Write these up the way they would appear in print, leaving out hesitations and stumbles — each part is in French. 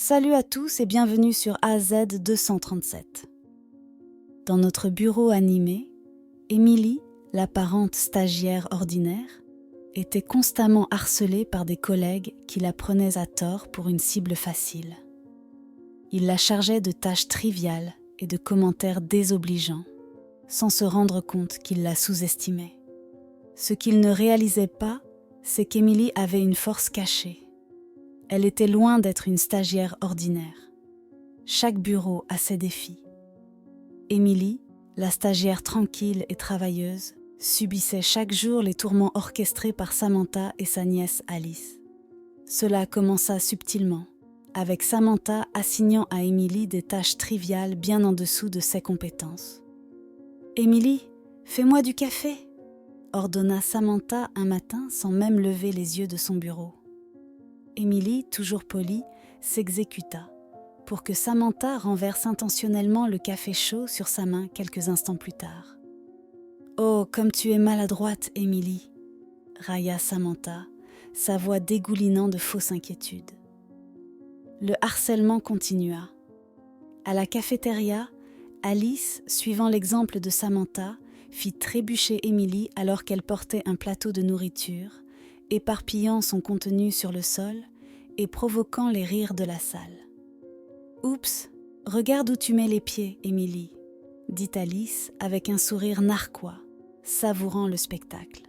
Salut à tous et bienvenue sur AZ 237. Dans notre bureau animé, Émilie, l'apparente stagiaire ordinaire, était constamment harcelée par des collègues qui la prenaient à tort pour une cible facile. Ils la chargeaient de tâches triviales et de commentaires désobligeants, sans se rendre compte qu'ils la sous-estimaient. Ce qu'ils ne réalisaient pas, c'est qu'Émilie avait une force cachée. Elle était loin d'être une stagiaire ordinaire. Chaque bureau a ses défis. Émilie, la stagiaire tranquille et travailleuse, subissait chaque jour les tourments orchestrés par Samantha et sa nièce Alice. Cela commença subtilement, avec Samantha assignant à Émilie des tâches triviales bien en dessous de ses compétences. « Émilie, fais-moi du café !» ordonna Samantha un matin sans même lever les yeux de son bureau. Émilie, toujours polie, s'exécuta pour que Samantha renverse intentionnellement le café chaud sur sa main quelques instants plus tard. « Oh, comme tu es maladroite, Émilie !» railla Samantha, sa voix dégoulinant de fausse inquiétude. Le harcèlement continua. À la cafétéria, Alice, suivant l'exemple de Samantha, fit trébucher Émilie alors qu'elle portait un plateau de nourriture, éparpillant son contenu sur le sol et provoquant les rires de la salle. « Oups, regarde où tu mets les pieds, Émilie », dit Alice avec un sourire narquois, savourant le spectacle.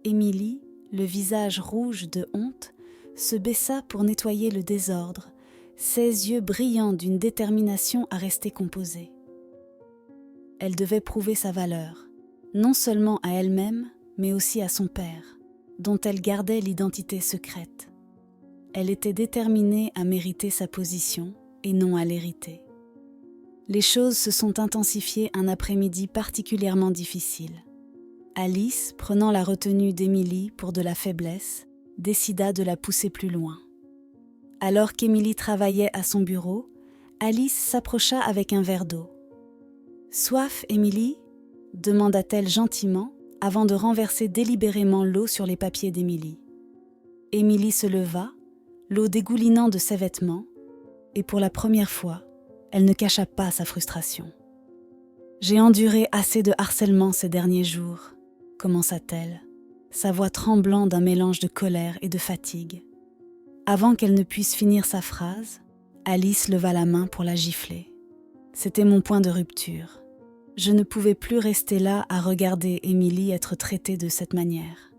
Émilie, le visage rouge de honte, se baissa pour nettoyer le désordre, ses yeux brillants d'une détermination à rester composée. Elle devait prouver sa valeur, non seulement à elle-même, mais aussi à son père, dont elle gardait l'identité secrète. Elle était déterminée à mériter sa position et non à l'hériter. Les choses se sont intensifiées un après-midi particulièrement difficile. Alice, prenant la retenue d'Émilie pour de la faiblesse, décida de la pousser plus loin. Alors qu'Émilie travaillait à son bureau, Alice s'approcha avec un verre d'eau. « Soif, Émilie ?» demanda-t-elle gentiment, avant de renverser délibérément l'eau sur les papiers d'Émilie. Émilie se leva, l'eau dégoulinant de ses vêtements, et pour la première fois, elle ne cacha pas sa frustration. « J'ai enduré assez de harcèlement ces derniers jours, » commença-t-elle, sa voix tremblant d'un mélange de colère et de fatigue. Avant qu'elle ne puisse finir sa phrase, Alice leva la main pour la gifler. C'était mon point de rupture. Je ne pouvais plus rester là à regarder Émilie être traitée de cette manière.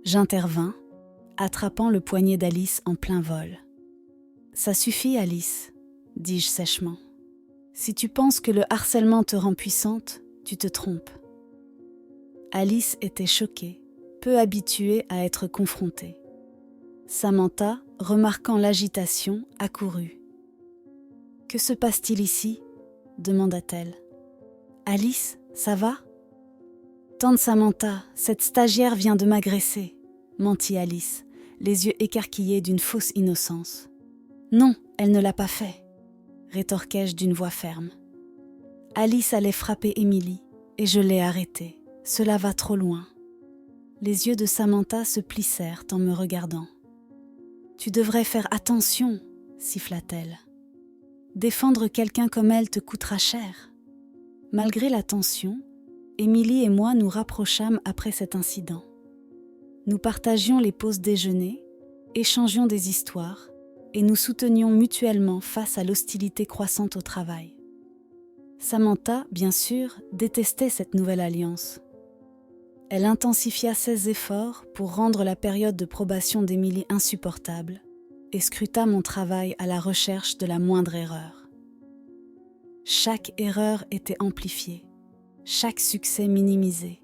J'intervins, attrapant le poignet d'Alice en plein vol. « Ça suffit, Alice, » dis-je sèchement. « Si tu penses que le harcèlement te rend puissante, tu te trompes. » Alice était choquée, peu habituée à être confrontée. Samantha, remarquant l'agitation, accourut. « Que se passe-t-il ici ?» demanda-t-elle. « Alice, ça va ?» « Tante Samantha, cette stagiaire vient de m'agresser, » mentit Alice, les yeux écarquillés d'une fausse innocence. « Non, elle ne l'a pas fait, » rétorquai-je d'une voix ferme. Alice allait frapper Émilie, et je l'ai arrêtée. Cela va trop loin. Les yeux de Samantha se plissèrent en me regardant. « Tu devrais faire attention, » siffla-t-elle. « Défendre quelqu'un comme elle te coûtera cher. » Malgré la tension, Émilie et moi nous rapprochâmes après cet incident. Nous partagions les pauses déjeuner, échangions des histoires et nous soutenions mutuellement face à l'hostilité croissante au travail. Samantha, bien sûr, détestait cette nouvelle alliance. Elle intensifia ses efforts pour rendre la période de probation d'Émilie insupportable et scruta mon travail à la recherche de la moindre erreur. Chaque erreur était amplifiée, chaque succès minimisé.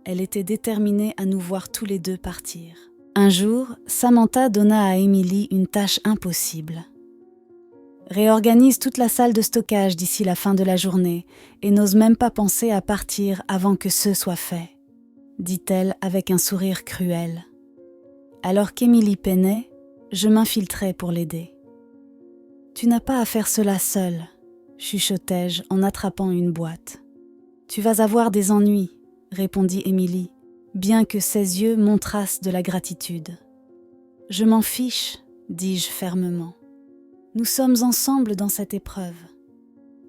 Elle était déterminée à nous voir tous les deux partir. Un jour, Samantha donna à Émilie une tâche impossible. « Réorganise toute la salle de stockage d'ici la fin de la journée et n'ose même pas penser à partir avant que ce soit fait, » dit-elle avec un sourire cruel. Alors qu'Émilie peinait, je m'infiltrai pour l'aider. « Tu n'as pas à faire cela seule, » chuchotai-je en attrapant une boîte. « Tu vas avoir des ennuis, » répondit Émilie, bien que ses yeux montrassent de la gratitude. « Je m'en fiche, » dis-je fermement. Nous sommes ensemble dans cette épreuve.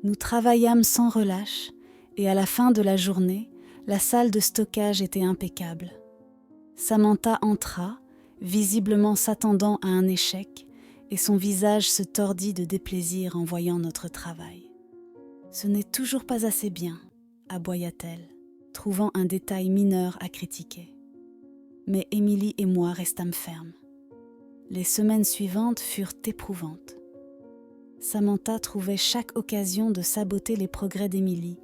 Nous travaillâmes sans relâche et à la fin de la journée, la salle de stockage était impeccable. Samantha entra, visiblement s'attendant à un échec, et son visage se tordit de déplaisir en voyant notre travail. « Ce n'est toujours pas assez bien », aboya-t-elle, trouvant un détail mineur à critiquer. Mais Émilie et moi restâmes fermes. Les semaines suivantes furent éprouvantes. Samantha trouvait chaque occasion de saboter les progrès d'Émilie,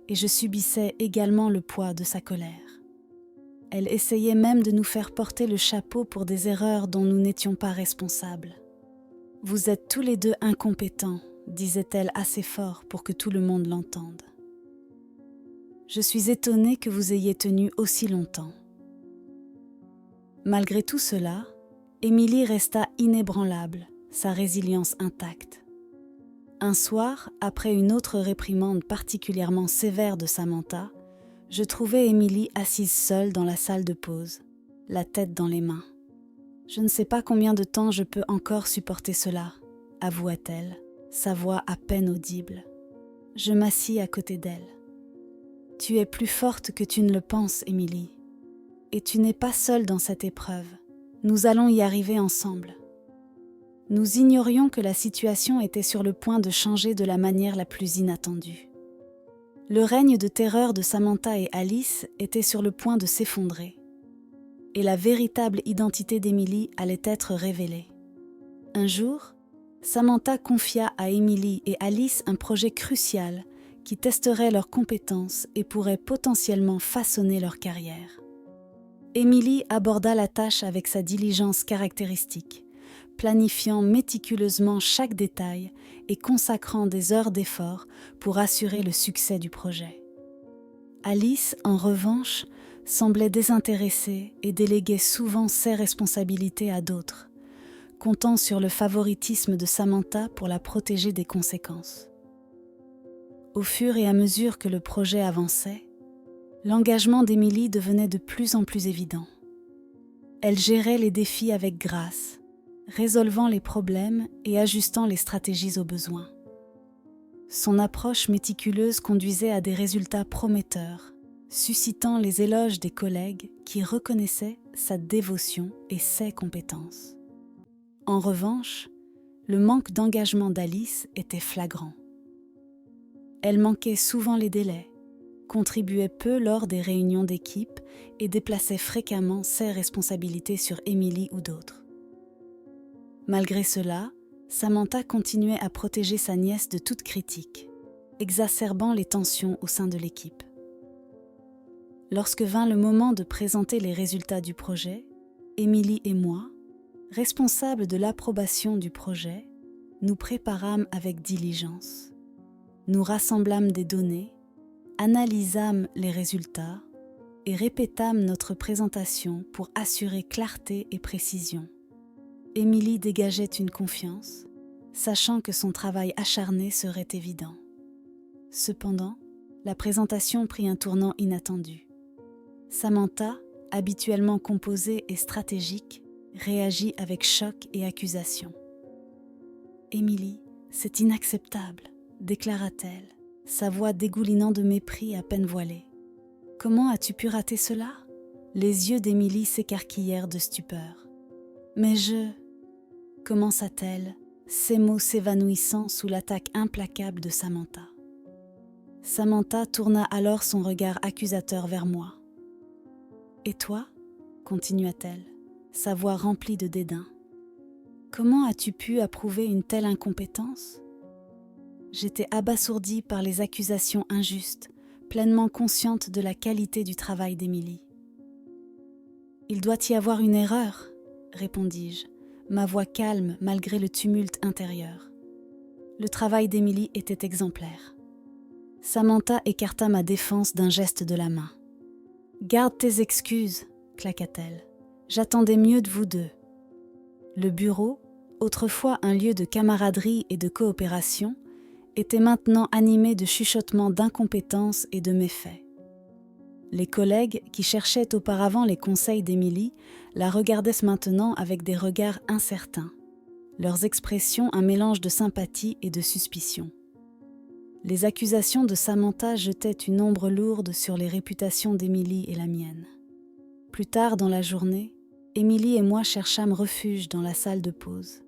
et je subissais également le poids de sa colère. Elle essayait même de nous faire porter le chapeau pour des erreurs dont nous n'étions pas responsables. « Vous êtes tous les deux incompétents », disait-elle assez fort pour que tout le monde l'entende. Je suis étonnée que vous ayez tenu aussi longtemps. Malgré tout cela, Émilie resta inébranlable, sa résilience intacte. Un soir, après une autre réprimande particulièrement sévère de Samantha, je trouvai Émilie assise seule dans la salle de pause, la tête dans les mains. « Je ne sais pas combien de temps je peux encore supporter cela », avoua-t-elle, sa voix à peine audible. Je m'assis à côté d'elle. « Tu es plus forte que tu ne le penses, Émilie. Et tu n'es pas seule dans cette épreuve. Nous allons y arriver ensemble. » Nous ignorions que la situation était sur le point de changer de la manière la plus inattendue. Le règne de terreur de Samantha et Alice était sur le point de s'effondrer. Et la véritable identité d'Émilie allait être révélée. Un jour, Samantha confia à Émilie et Alice un projet crucial qui testerait leurs compétences et pourrait potentiellement façonner leur carrière. Émilie aborda la tâche avec sa diligence caractéristique, planifiant méticuleusement chaque détail et consacrant des heures d'effort pour assurer le succès du projet. Alice, en revanche, semblait désintéressée et déléguait souvent ses responsabilités à d'autres, comptant sur le favoritisme de Samantha pour la protéger des conséquences. Au fur et à mesure que le projet avançait, l'engagement d'Émilie devenait de plus en plus évident. Elle gérait les défis avec grâce, résolvant les problèmes et ajustant les stratégies aux besoins. Son approche méticuleuse conduisait à des résultats prometteurs, suscitant les éloges des collègues qui reconnaissaient sa dévotion et ses compétences. En revanche, le manque d'engagement d'Alice était flagrant. Elle manquait souvent les délais, contribuait peu lors des réunions d'équipe et déplaçait fréquemment ses responsabilités sur Émilie ou d'autres. Malgré cela, Samantha continuait à protéger sa nièce de toute critique, exacerbant les tensions au sein de l'équipe. Lorsque vint le moment de présenter les résultats du projet, Émilie et moi, responsables de l'approbation du projet, nous préparâmes avec diligence. Nous rassemblâmes des données, analysâmes les résultats et répétâmes notre présentation pour assurer clarté et précision. Émilie dégageait une confiance, sachant que son travail acharné serait évident. Cependant, la présentation prit un tournant inattendu. Samantha, habituellement composée et stratégique, réagit avec choc et accusation. « Émilie, c'est inacceptable », déclara-t-elle, sa voix dégoulinant de mépris à peine voilée. « Comment as-tu pu rater cela ?» Les yeux d'Émilie s'écarquillèrent de stupeur. « Mais je... » commença-t-elle, ses mots s'évanouissant sous l'attaque implacable de Samantha. Samantha tourna alors son regard accusateur vers moi. « Et toi ?» continua-t-elle, sa voix remplie de dédain. « Comment as-tu pu approuver une telle incompétence ?» J'étais abasourdie par les accusations injustes, pleinement consciente de la qualité du travail d'Émilie. « Il doit y avoir une erreur, » répondis-je, ma voix calme malgré le tumulte intérieur. Le travail d'Émilie était exemplaire. Samantha écarta ma défense d'un geste de la main. « Garde tes excuses, » claqua-t-elle. « J'attendais mieux de vous deux. » Le bureau, autrefois un lieu de camaraderie et de coopération, était maintenant animé de chuchotements d'incompétence et de méfaits. Les collègues qui cherchaient auparavant les conseils d'Émilie la regardaient maintenant avec des regards incertains. leurs expressions un mélange de sympathie et de suspicion. Les accusations de Samantha jetaient une ombre lourde sur les réputations d'Émilie et la mienne. Plus tard dans la journée, Émilie et moi cherchâmes refuge dans la salle de pause,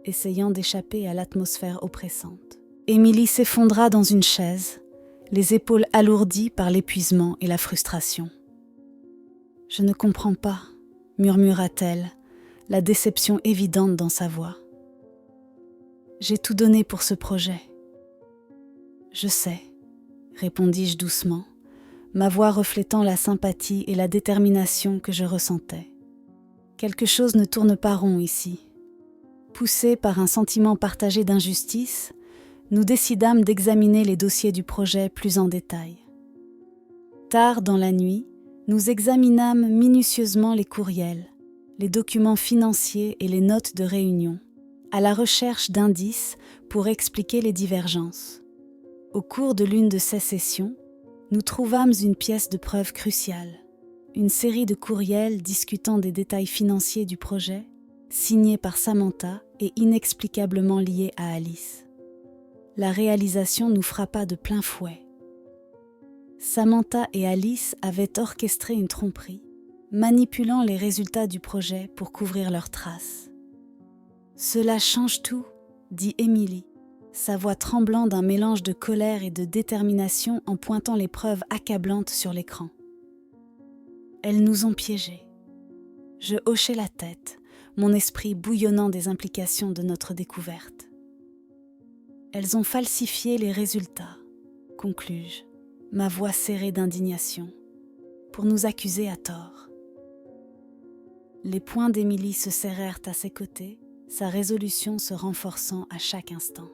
essayant d'échapper à l'atmosphère oppressante. Émilie s'effondra dans une chaise, les épaules alourdies par l'épuisement et la frustration. « Je ne comprends pas », murmura-t-elle, la déception évidente dans sa voix. « J'ai tout donné pour ce projet. » « Je sais, » répondis-je doucement, ma voix reflétant la sympathie et la détermination que je ressentais. Quelque chose ne tourne pas rond ici. Poussés par un sentiment partagé d'injustice, nous décidâmes d'examiner les dossiers du projet plus en détail. Tard dans la nuit, nous examinâmes minutieusement les courriels, les documents financiers et les notes de réunion, à la recherche d'indices pour expliquer les divergences. Au cours de l'une de ces sessions, nous trouvâmes une pièce de preuve cruciale, une série de courriels discutant des détails financiers du projet, signés par Samantha et inexplicablement liés à Alice. La réalisation nous frappa de plein fouet. Samantha et Alice avaient orchestré une tromperie, manipulant les résultats du projet pour couvrir leurs traces. « Cela change tout », dit Émilie, sa voix tremblant d'un mélange de colère et de détermination en pointant les preuves accablantes sur l'écran. Elles nous ont piégés. Je hochai la tête, mon esprit bouillonnant des implications de notre découverte. Elles ont falsifié les résultats, conclus-je, ma voix serrée d'indignation, pour nous accuser à tort. Les poings d'Émilie se serrèrent à ses côtés, sa résolution se renforçant à chaque instant.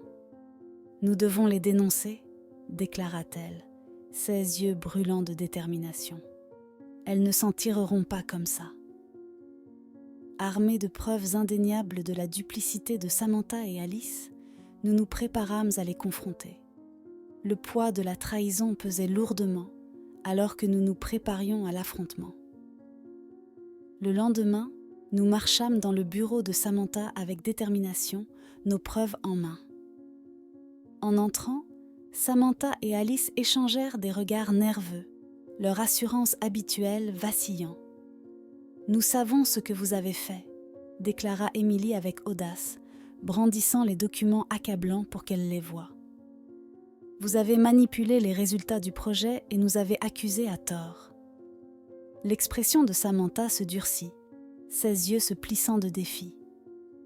« Nous devons les dénoncer », déclara-t-elle, ses yeux brûlants de détermination. « Elles ne s'en tireront pas comme ça. » Armés de preuves indéniables de la duplicité de Samantha et Alice, nous nous préparâmes à les confronter. Le poids de la trahison pesait lourdement alors que nous nous préparions à l'affrontement. Le lendemain, nous marchâmes dans le bureau de Samantha avec détermination, nos preuves en main. En entrant, Samantha et Alice échangèrent des regards nerveux, leur assurance habituelle vacillant. « Nous savons ce que vous avez fait », déclara Émilie avec audace, brandissant les documents accablants pour qu'elle les voie. « Vous avez manipulé les résultats du projet et nous avez accusés à tort. » L'expression de Samantha se durcit, ses yeux se plissant de défi.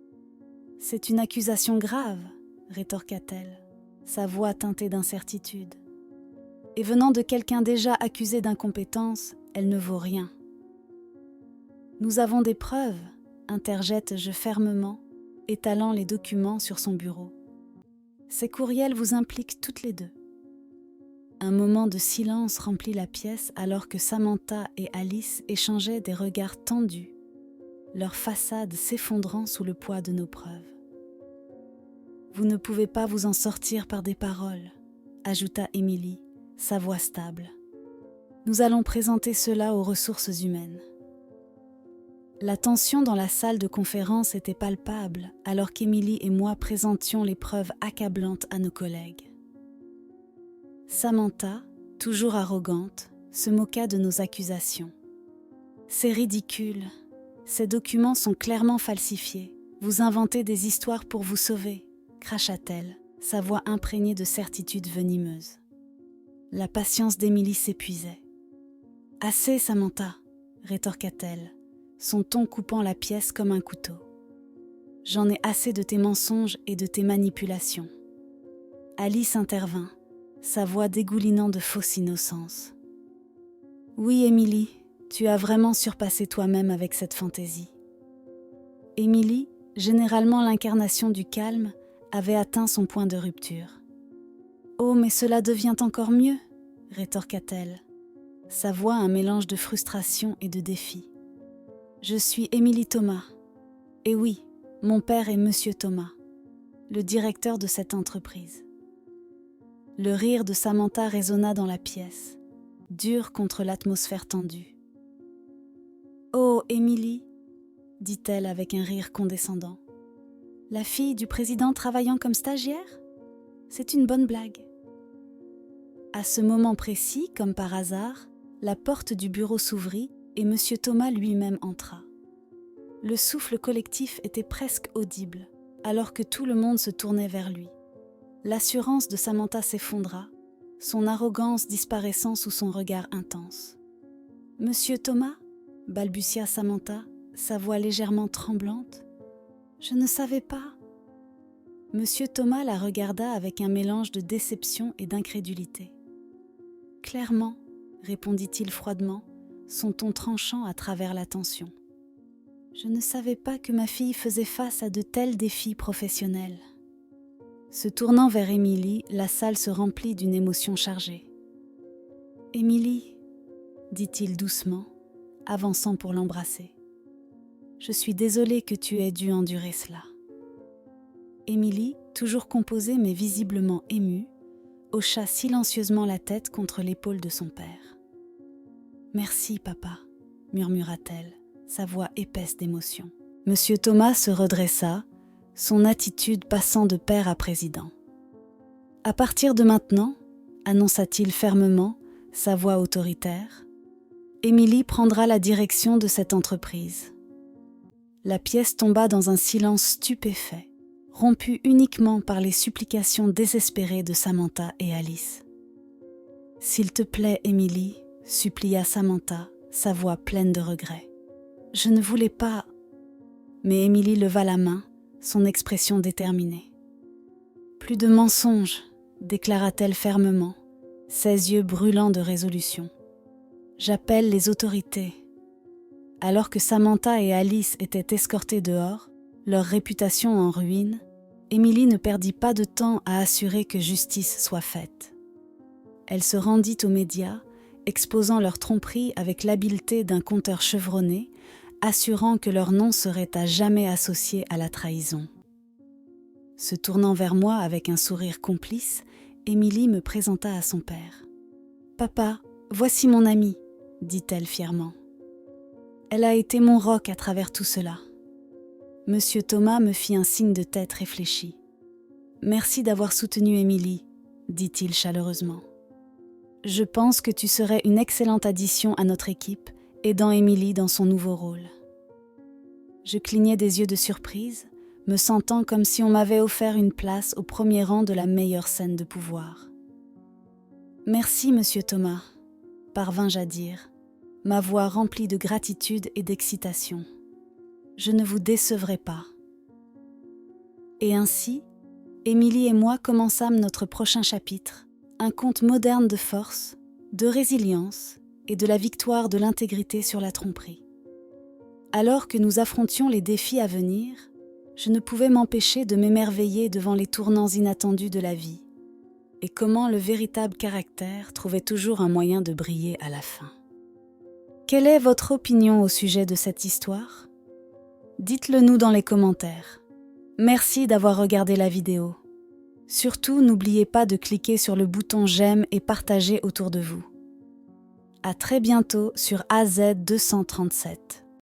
« C'est une accusation grave », rétorqua-t-elle, sa voix teintée d'incertitude. « Et venant de quelqu'un déjà accusé d'incompétence, elle ne vaut rien. » « Nous avons des preuves, » interjette-je fermement, étalant les documents sur son bureau. « Ces courriels vous impliquent toutes les deux. » Un moment de silence remplit la pièce alors que Samantha et Alice échangeaient des regards tendus, leur façade s'effondrant sous le poids de nos preuves. « Vous ne pouvez pas vous en sortir par des paroles, » ajouta Émilie, sa voix stable. « Nous allons présenter cela aux ressources humaines. » La tension dans la salle de conférence était palpable alors qu'Émilie et moi présentions les preuves accablantes à nos collègues. Samantha, toujours arrogante, se moqua de nos accusations. « C'est ridicule. Ces documents sont clairement falsifiés. Vous inventez des histoires pour vous sauver, » cracha-t-elle, sa voix imprégnée de certitude venimeuse. La patience d'Émilie s'épuisait. « Assez, Samantha, » rétorqua-t-elle, son ton coupant la pièce comme un couteau. « J'en ai assez de tes mensonges et de tes manipulations. » Alice intervint, sa voix dégoulinant de fausse innocence. « Oui, Émilie, tu as vraiment surpassé toi-même avec cette fantaisie. » Émilie, généralement l'incarnation du calme, avait atteint son point de rupture. « Oh, mais cela devient encore mieux !» rétorqua-t-elle, sa voix un mélange de frustration et de défi. « Je suis Émilie Thomas. Et oui, mon père est Monsieur Thomas, le directeur de cette entreprise. » Le rire de Samantha résonna dans la pièce, dur contre l'atmosphère tendue. « Oh, Émilie, dit-elle avec un rire condescendant. La fille du président travaillant comme stagiaire? C'est une bonne blague. À ce moment précis, comme par hasard, la porte du bureau s'ouvrit et M. Thomas lui-même entra. Le souffle collectif était presque audible, alors que tout le monde se tournait vers lui. L'assurance de Samantha s'effondra, son arrogance disparaissant sous son regard intense. « Monsieur Thomas ?» balbutia Samantha, sa voix légèrement tremblante. « Je ne savais pas. » Monsieur Thomas la regarda avec un mélange de déception et d'incrédulité. « Clairement, » répondit-il froidement, son ton tranchant à travers la tension. « Je ne savais pas que ma fille faisait face à de tels défis professionnels. » Se tournant vers Émilie, la salle se remplit d'une émotion chargée. « Émilie, » dit-il doucement, avançant pour l'embrasser. « Je suis désolée que tu aies dû endurer cela. » Émilie, toujours composée mais visiblement émue, hocha silencieusement la tête contre l'épaule de son père. « Merci, papa, » murmura-t-elle, sa voix épaisse d'émotion. Monsieur Thomas se redressa, son attitude passant de père à président. « À partir de maintenant, » annonça-t-il fermement, sa voix autoritaire, « Émilie prendra la direction de cette entreprise. » La pièce tomba dans un silence stupéfait, rompu uniquement par les supplications désespérées de Samantha et Alice. « S'il te plaît, Émilie, » supplia Samantha, sa voix pleine de regret. « Je ne voulais pas... » Mais Émilie leva la main, son expression déterminée. « Plus de mensonges, » déclara-t-elle fermement, ses yeux brûlants de résolution. « J'appelle les autorités. » Alors que Samantha et Alice étaient escortées dehors, leur réputation en ruine, Émilie ne perdit pas de temps à assurer que justice soit faite. Elle se rendit aux médias, exposant leur tromperie avec l'habileté d'un conteur chevronné, assurant que leur nom serait à jamais associé à la trahison. Se tournant vers moi avec un sourire complice, Émilie me présenta à son père. « Papa, voici mon amie, » dit-elle fièrement. « Elle a été mon roc à travers tout cela. » Monsieur Thomas me fit un signe de tête réfléchi. « Merci d'avoir soutenu Émilie, » dit-il chaleureusement. « Je pense que tu serais une excellente addition à notre équipe, aidant Émilie dans son nouveau rôle. » Je clignais des yeux de surprise, me sentant comme si on m'avait offert une place au premier rang de la meilleure scène de pouvoir. « Merci, monsieur Thomas, » parvins-je à dire, ma voix remplie de gratitude et d'excitation. « Je ne vous décevrai pas. » Et ainsi, Émilie et moi commençâmes notre prochain chapitre, un conte moderne de force, de résilience et de la victoire de l'intégrité sur la tromperie. Alors que nous affrontions les défis à venir, je ne pouvais m'empêcher de m'émerveiller devant les tournants inattendus de la vie et comment le véritable caractère trouvait toujours un moyen de briller à la fin. Quelle est votre opinion au sujet de cette histoire ? Dites-le nous dans les commentaires. Merci d'avoir regardé la vidéo. Surtout, n'oubliez pas de cliquer sur le bouton j'aime et partager autour de vous. À très bientôt sur AZ 237.